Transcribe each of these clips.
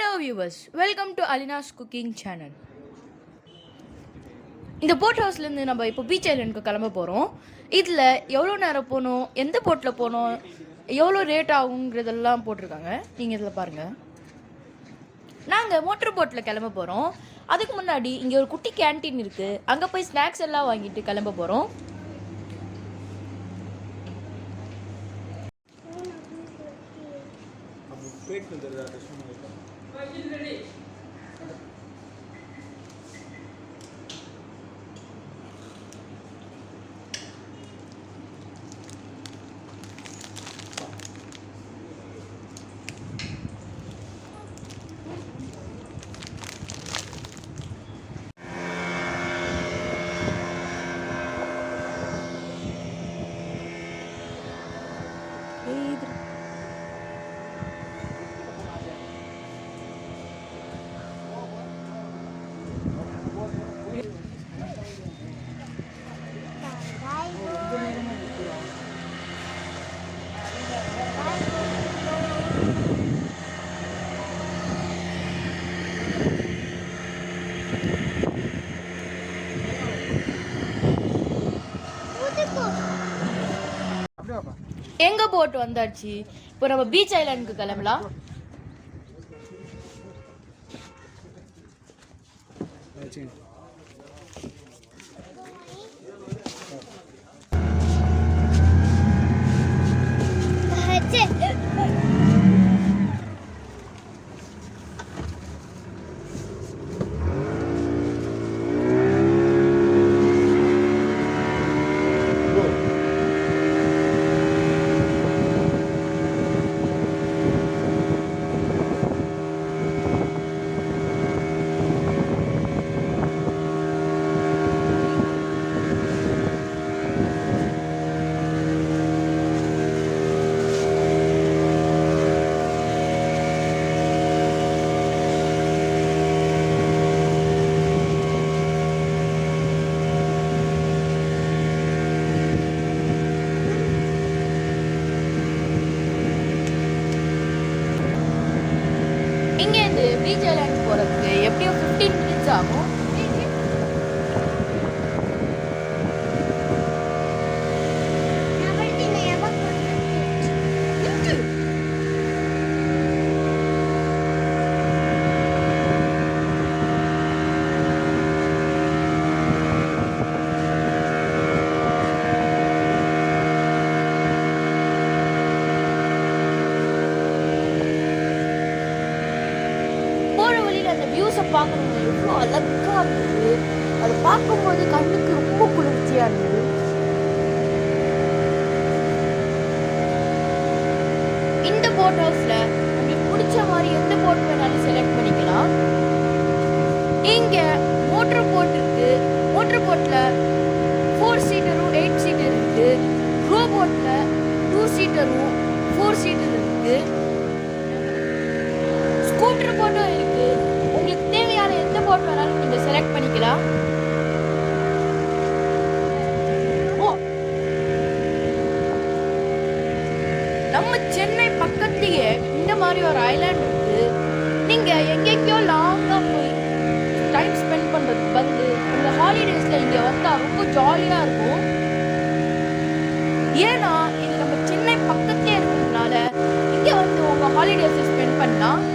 Hello viewers, welcome to Alina's cooking channel. இந்த boat ஹவுஸ்லேருந்து நம்ம இப்போ பீச் ஐலண்டுக்கு கிளம்ப போகிறோம். இதில் எவ்வளோ நேரம் போகணும், எந்த போட்டில் போகணும், எவ்வளோ ரேட் ஆகுங்கிறதெல்லாம் போட்டிருக்காங்க. நீங்கள் இதில் பாருங்கள். நாங்கள் மோட்டர் போட்டில் கிளம்ப போகிறோம். அதுக்கு முன்னாடி இங்கே ஒரு குட்டி கேன்டீன் இருக்குது. அங்கே போய் ஸ்நாக்ஸ் எல்லாம் வாங்கிட்டு கிளம்ப போகிறோம். எங்க போட் வந்தாச்சு. இப்போ நம்ம பீச் ஐலாண்டுக்கு கிளம்பலாம். இங்கேருந்து பீச் ஐலாண்ட் போகிறதுக்கு எப்படியும் 15 மினிட்ஸ் ஆகும். அந்த வியூஸை பார்க்கணும், எவ்வளோ அழகாக இருந்தது. அதை பார்க்கும்போது கண்ணுக்கு ரொம்ப குளிர்ச்சியாக இருந்தது. இந்த போட் ஹவுஸில் உங்களுக்கு பிடிச்ச மாதிரி எந்த போட் வேணாலும் செலக்ட் பண்ணிக்கலாம். இங்கே மோட்டர் போட் இருக்கு. மோட்டர் போட்டில் 4 சீட்டரும் 8 சீட்டர் இருக்கு. ரோ போட்டில் 2 சீட்டரும் 4 சீட்டர் இருக்கு. ஸ்கூட்டர் போட்டும் இருக்கு. உங்களுக்கு தேவையான எந்த போட் வேணாலும் நீங்க செலக்ட் பண்ணிக்கலாம். நம்ம சென்னை பக்கத்துலயே இந்த மாதிரி ஒரு ஐலாண்ட் இருக்கு. நீங்க எங்கேயோ லாங்கா போய் டைம் ஸ்பெண்ட் பண்றதுக்கு பதில் உங்க ஹாலிடேஸ்ல இங்க வந்தா ரொம்ப ஜாலியா இருக்கும். ஏன்னா இது நம்ம சென்னை பக்கத்துலயே இருக்கிறதுனால இங்க வந்து உங்க ஹாலிடேஸ் ஸ்பெண்ட் பண்ணலாம்.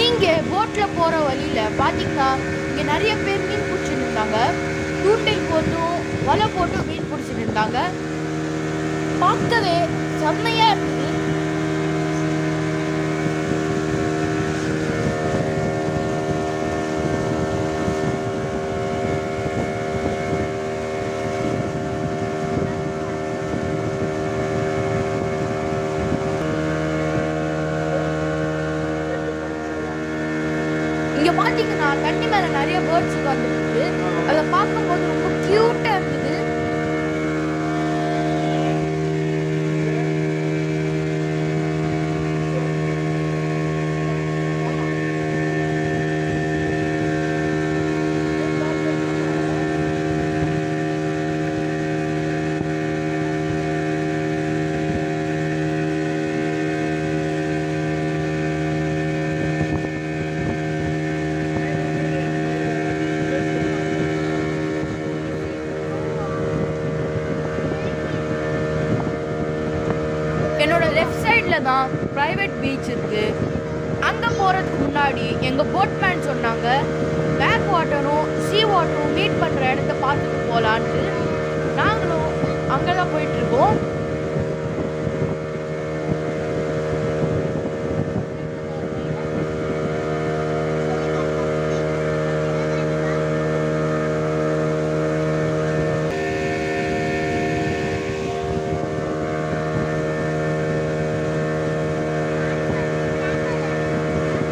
இங்கே போட்டில் போகிற வழியில் பார்த்தீங்கன்னா இங்கே நிறைய பேர் மீன் பிடிச்சிட்டு இருந்தாங்க. தூண்டில் போட்டும் வலை போட்டும் மீன் பிடிச்சிட்டு இருந்தாங்க. பார்க்கவே செம்மையாக இருந்தது. இங்க பாத்தீங்கன்னா தண்ணி மேல நிறைய பேர்ட்ஸ் உட்கார்ந்துருக்கு. அதை பார்க்கும்போது ரொம்ப கியூட்டா இருந்தது. என்னோட லெஃப்ட் சைடில் தான் ப்ரைவேட் பீச் இருக்குது. அங்கே போகிறதுக்கு முன்னாடி எங்கள் போட்மேன் சொன்னாங்க பேக் வாட்டரும் சீ வாட்டரும் மீட் பண்ணுற இடத்த பார்த்துட்டு போகலான்ட்டு. நாங்களும் அங்கே தான் போயிட்டுருக்கோம்.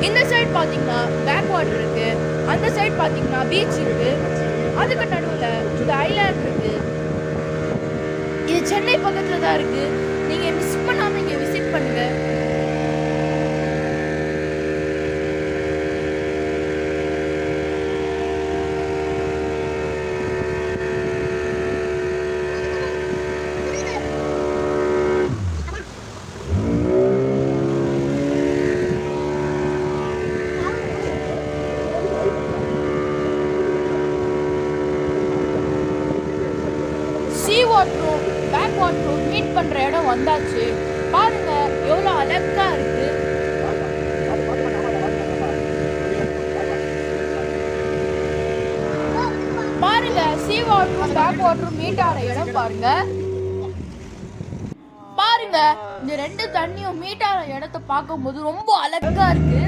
இந்த சைடு பார்த்தீங்கன்னா பேக் வாட்டர் இருக்கு, அந்த சைடு பார்த்தீங்கன்னா பீச் இருக்கு, அதுக்கு நடுவில் இந்த ஐலாண்ட் இருக்கு. இது சென்னை பக்கத்தில் தான் இருக்கு. நீங்க மிஸ் பண்ணாம இங்க விசிட் பண்ணுங்க. சீ வாட்டரும் பேக் வாட்டரும் மீட் பண்ற இடம் வந்தாச்சு. பாருங்க எவ்வளோ அழகா இருக்கு. பாருங்க சீ வாட்டரும் பேக் வாட்டரும் மீட் ஆகிற இடம் பாருங்க. பாருங்க இந்த ரெண்டு தண்ணியும் மீட் ஆகிற இடத்த பார்க்கும்போது ரொம்ப அழகா இருக்கு.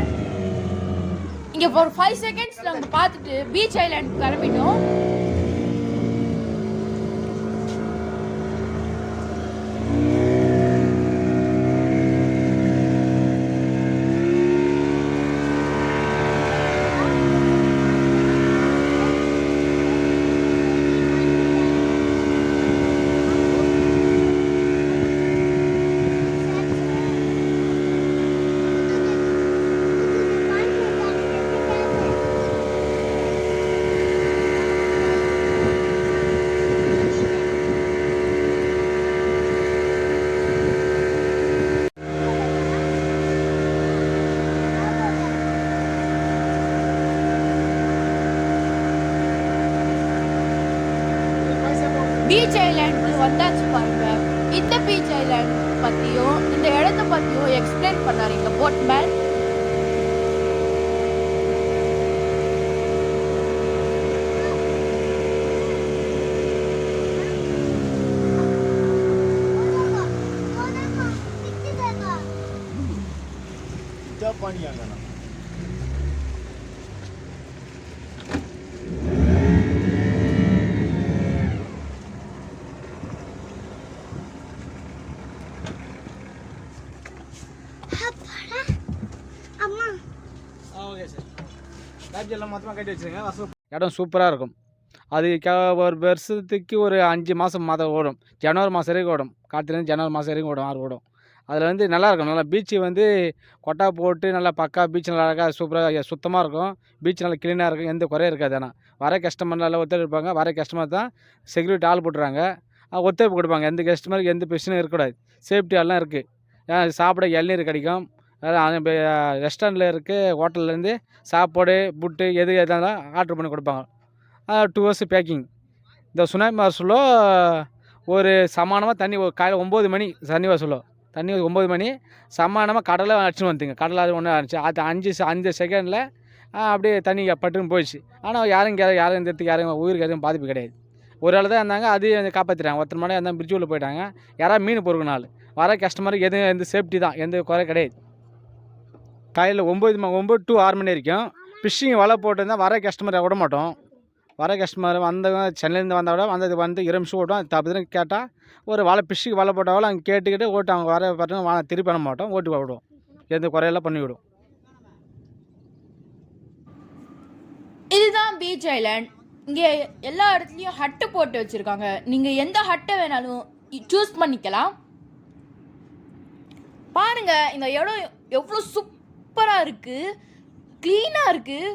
இங்க ஒரு 5 செகண்ட்ஸ் நாங்க பார்த்துட்டு பீச் ஐலாண்ட் கிளம்பிட்டோம். பீச் ஐலாண்ட் வந்தாச்சு பாருங்க. இந்த பீச் ஐலாண்ட் பத்தியும் இந்த இடத்த பத்தியும் எக்ஸ்பிளைன் பண்ணாரு இந்த போட்மேன். இடம் சூப்பராக இருக்கும். அது ஒரு வருஷத்துக்கு ஒரு 5 மாதம் ஓடும். ஜனவரி மாதம் வரைக்கும் ஓடும். காற்றுலேருந்து ஜனவரி மாதம் வரைக்கும் ஓடும், ஆறு ஓடும். அதில் வந்து நல்லாயிருக்கும். நல்லா பீச்சு வந்து கொட்டா போட்டு நல்லா பக்கா பீச் நல்லா அழகாக சூப்பராக சுத்தமாக இருக்கும். பீச் நல்லா க்ளீனாக இருக்கும், எந்த குறையும் இருக்காது. ஆனால் வர கஸ்டமர் நல்லா ஒத்துழைப்பு இருப்பாங்க. வர கஸ்டமர் தான் செக்யூரிட்டி ஆள் போட்டுறாங்க, ஒத்துழைப்பு கொடுப்பாங்க. எந்த கஸ்டமருக்கு எந்த பிரச்சனையும் இருக்கக்கூடாது. சேஃப்டி எல்லாம் இருக்குது. சாப்பிட இளநீர் கிடைக்கும். ரெஸ்டாரண்ட்டில் இருக்குது. ஹோட்டல்லேருந்து சாப்பாடு புட்டு எது எதாலும் ஆர்டர் பண்ணி கொடுப்பாங்க. 2 ஹவர்ஸ் பேக்கிங். இந்த சுனாமி வசூலோ ஒரு சமானமாக தண்ணி காலையில் 9 மணி தண்ணி வசூலோ தண்ணி 9 மணி சமானமாக கடலை அடிச்சுன்னு வந்துங்க. கடலை அது ஒன்று அடிச்சு அது 5 செகண்டில் அப்படியே தண்ணி பட்டுன்னு போயிடுச்சு. ஆனால் யாரும் இந்த இடத்துக்கு யாரும் உயிருக்கு எதுவும் பாதிப்பு கிடையாது. ஒரு ஆள் தான் இருந்தாங்க, அதையும் காப்பாற்றிட்டாங்க. ஒருத்தர் மணி அந்த பிரிட்ஜ் உள்ள போயிட்டாங்க. யாராவது மீன் பொறுக்க நாள் வர கஸ்டமருக்கு எதுவும் எந்த சேஃப்டி தான், எந்த குறை கிடையாது. காலையில் 9 to 6 மணி வரைக்கும் ஃபிஷ்ஷிங் வலை போட்டுருந்தால் வர கஸ்டமரை விட மாட்டோம். வர கஸ்டமர் வந்தவங்க சென்னையிலேருந்து வந்தால் கூட வந்து 2 நிமிஷம் ஓட்டும். தப்புன்னு கேட்டால் ஒரு வலை ஃபிஷ்ஷுக்கு வலை போட்டாலும் அங்கே கேட்டுக்கிட்டு ஓட்டு அவங்க வர பார்த்தோம் திருப்பி பண்ண மாட்டோம், ஓட்டி விடுவோம். எந்த குறையெல்லாம் பண்ணிவிடும். இதுதான் பீச் ஐலாண்ட். இங்கே எல்லா இடத்துலையும் ஹட்டு போட்டு வச்சுருக்காங்க. நீங்கள் எந்த ஹட்டை வேணாலும் சூஸ் பண்ணிக்கலாம். பாருங்கள் இந்த இடம் எவ்வளோ சூப்பராக இருக்குது, க்ளீனாக இருக்குது.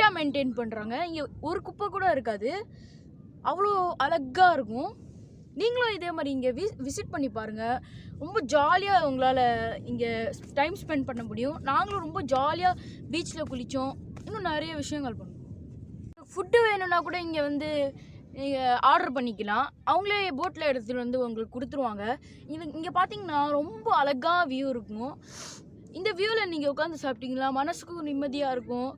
நீட்டாக மெயின்டைன் பண்ணுறாங்க. இங்கே ஒரு குப்பை கூட இருக்காது, அவ்வளோ அழகாக இருக்கும். நீங்களும் இதே மாதிரி இங்கே விசிட் பண்ணி பாருங்கள். ரொம்ப ஜாலியாக உங்களால் இங்கே டைம் ஸ்பெண்ட் பண்ண முடியும். நாங்களும் ரொம்ப ஜாலியாக பீச்சில் குளித்தோம். இன்னும் நிறைய விஷயங்கள் பண்ணோம். ஃபுட்டு வேணும்னா கூட இங்கே வந்து நீங்கள் ஆர்டர் பண்ணிக்கலாம். அவங்களே போட்டில் எடுத்துகிட்டு வந்து உங்களுக்கு கொடுத்துருவாங்க. இங்கே பார்த்தீங்கன்னா ரொம்ப அழகாக வியூ இருக்கும். இந்த வியூவில் நீங்கள் உட்காந்து சாப்பிட்டீங்களா மனசுக்கும் நிம்மதியாக இருக்கும்.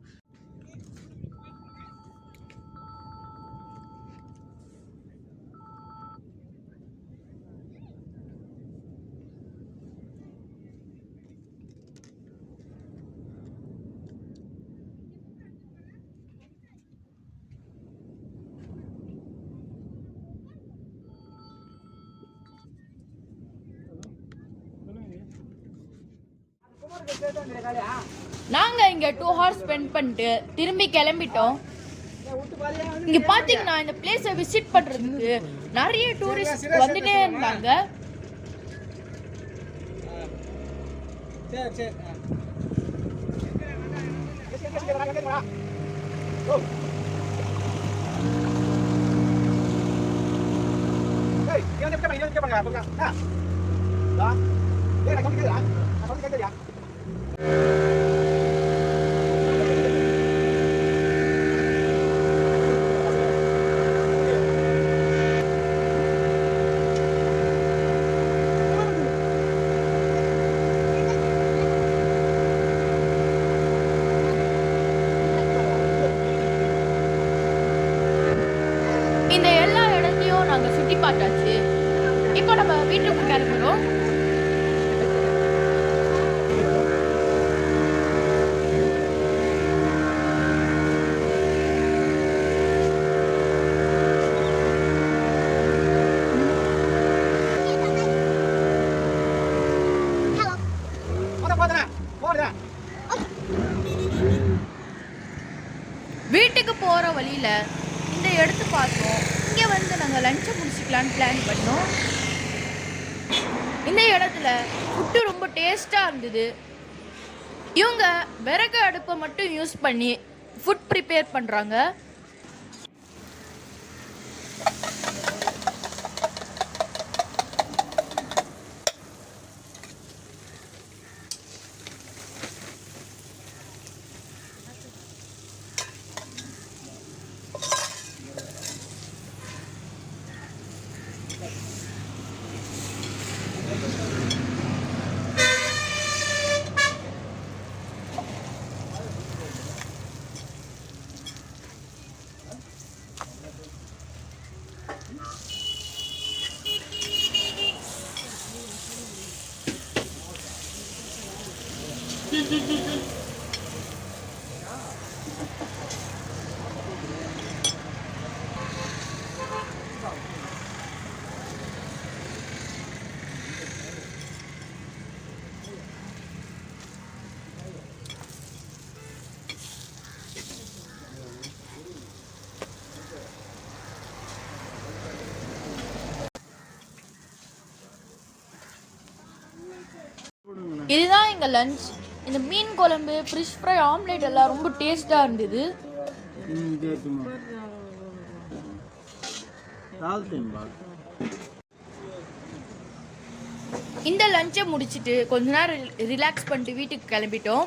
நாங்கள் இங்கே 2 hours ஸ்பெண்ட் பண்ணிட்டு திரும்பி கிளம்பிட்டோம். இங்கே பார்த்தீங்கன்னா இந்த பிளேஸை விசிட் பண்ணுறதுக்கு நிறைய டூரிஸ்ட் வந்துட்டே இருந்தாங்க. இந்த எல்லா இடத்தையும் நாங்கள் சுற்றி பார்த்தாச்சு. இப்போ நம்ம வீட்டுக்கு கிளம்புறோம். வீட்டுக்கு போகிற வழியில் இந்த இடத்து பார்த்தோம். இங்கே வந்து நாங்கள் லஞ்சை முடிச்சுக்கலான்னு பிளான் பண்ணோம். இந்த இடத்துல ஃபுட்டு ரொம்ப டேஸ்ட்டாக இருந்தது. இவங்க விறகு அடுப்பை மட்டும் யூஸ் பண்ணி ஃபுட் ப்ரிப்பேர் பண்ணுறாங்க. இதுதான் எங்கள் லஞ்ச். இந்த மீன் குழம்பு, ஃபிஷ் ஃப்ரை, ஆம்லேட் எல்லாம் ரொம்ப டேஸ்ட்டாக இருந்தது. இந்த லஞ்சை முடிச்சுட்டு கொஞ்ச நேரம் ரிலாக்ஸ் பண்ணிட்டு வீட்டுக்கு கிளம்பிட்டோம்.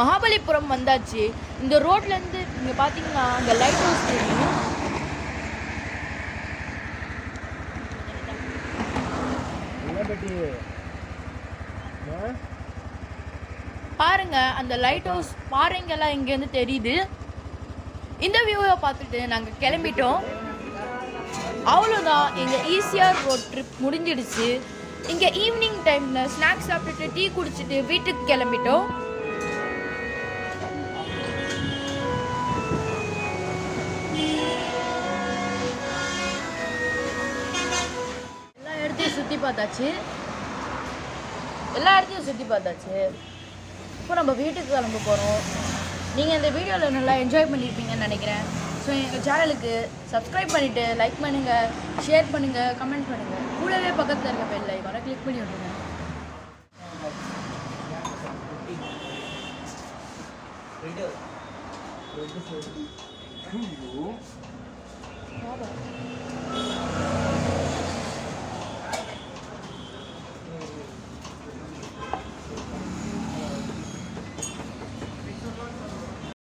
மகாபலிபுரம் வந்தாச்சு. இந்த ரோட்லேருந்து நீங்கள் பார்த்தீங்கன்னா அந்த லைட் ஹவுஸ் தெரியும். பாருங்க, அந்த லைட் ஹவுஸ் பாறைங்கெல்லாம் இங்கேருந்து தெரியுது. இந்த வியூவை பார்த்துட்டு நாங்கள் கிளம்பிட்டோம். அவ்வளோதான், எங்கள் ஈசிஆர் ரோட் ட்ரிப் முடிஞ்சிடுச்சு. இங்கே ஈவினிங் டைமில் ஸ்நாக்ஸ் சாப்பிட்டுட்டு டீ குடிச்சிட்டு வீட்டுக்கு கிளம்பிட்டோம். எல்லா இடத்தையும் சுற்றி பார்த்தாச்சு. இப்போ நம்ம வீட்டுக்கு கிளம்ப போகிறோம். நீங்கள் இந்த வீடியோவில் நல்லா என்ஜாய் பண்ணியிருப்பீங்கன்னு நினைக்கிறேன். ஸோ எங்கள் சேனலுக்கு சப்ஸ்கிரைப் பண்ணிவிட்டு லைக் பண்ணுங்கள், ஷேர் பண்ணுங்கள், கமெண்ட் பண்ணுங்கள். கூடவே பக்கத்தில் இருக்க பெல் ஐகானை கிளிக் பண்ணி விட்டுருங்க. ஐயோ.